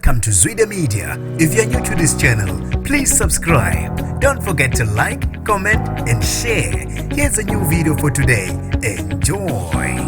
Welcome to Zwida Media. If you're new to this channel, please subscribe. Don't forget to like, comment and share. Here's a new video for today. Enjoy.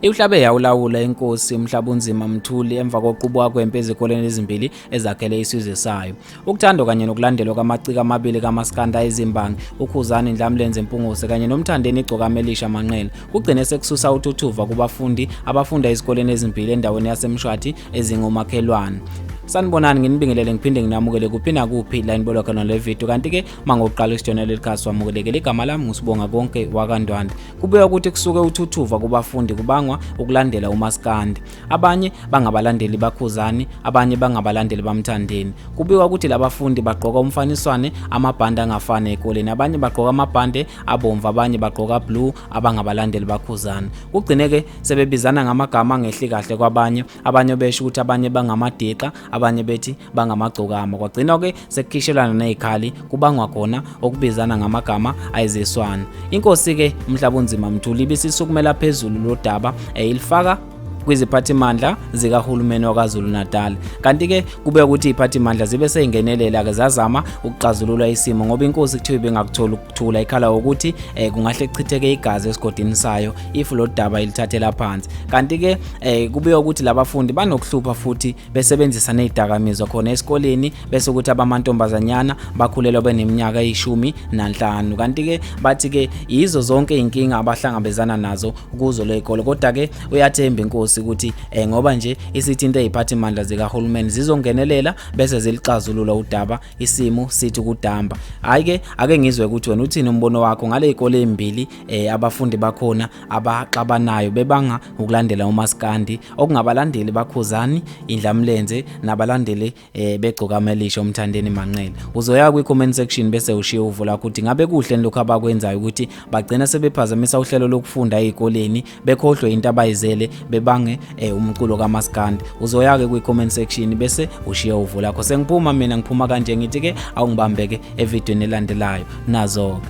Ihlabe yawulawula inkosi uMhlabunzima Mthuli emva koqubwa kwempi ezikolen ezimbili ezakhele isizwe sayo. Ukuthando kanye nokulandelwa kwamaciko amabili kaMASKAND ezimbangi uKhuzani Ndlamlenze Mpungose kanye nomthandeni Ne Gcokama elisha Manqele kugcine sekususa uthuthuva kubafundi abafunda ezikolen ezimbili endaweni yaseMshwathi ezingomakhelwane. Sanibonani nginibingelele ngiphinde nginamukele kuphina kuphi la inibolo khona le video kanti ke mangokuqala isijonelo likhasi wamukelekele igama lami ngusibonga konke wakandwandwe kubuye ukuthi kusuke uthuthuva kubafundi kubangwa ukulandela uMASKAND abanye bangabalandeli baKhuzani abanye bangabalandeli bamthandeni kubuye ukuthi labafundi bagqoka umfaniswane amabhande angafane ekoleni abanye bagqoka amabhande abomvu abanye bagqoka blue abangabalandeli baKhuzani kugcineke sebebizana ngamagama angehli kahle kwabanye abanye besho ukuthi abanye bangamadiqa abanye bethi bangamagcokama kwagcina ke sekukhishelwana nezikhali kubangwa khona okubizana ngamagama ayiziswana inkosi ke uMhlabunzima Mthuli ibisisukumela phezulu lo daba ilifaka kwiziphathimandla zikahulumeni waKwaZulu Natal kanti ke kube ukuthi iziphathimandla zibe seyingenelela ke zazama ukuxazulula isimo ngoba inkosi kuthiwe bengakuthola ukuthula ikhala ukuthi kungahle kuchitheke igazi esigodini sayo if lo daba ilithathela phansi kanti ke kube ukuthi labafundi banokuhlupha futhi besebenzisa nezidakamizwa khona esikoleni bese ukuthi abamantombazanyana bakhulelwa beneminyaka e15 kanti ke bathi ke yizo zonke inkinga abahlangabezana nazo kuzo le ikolo kodwa ke uyathemba inkosi ukuthi ngoba nje isithinta iziphathimandla zikahulumeni zizongenelela bese zilixazulula udaba isimo sithi kudamba hayi ke ake ngizwe ukuthi wena uthini umbono wakho ngale izikole ezimbili abafundi bakhona abaxabanayo bebanga ukulandela uMASKAND okungabalandeli baKhuzani Ndlamlenze nabalandeli beGcokama elisha umthandeni Manqele uzoya ku comment section bese ushiya uvo lakho ukuthi ngabe kuhle lokho abakwenzayo ukuthi bagcina sebephazamisa uhlelo lokufunda ezikoleni bekhohlwe into abayizele bebange umculo kaMASKAND uzoya ke ku comment section bese ushiya uvo lakho sengiphuma mina ngiphuma kanje ngithi ke awungibambeke evidweni elandelayo nazo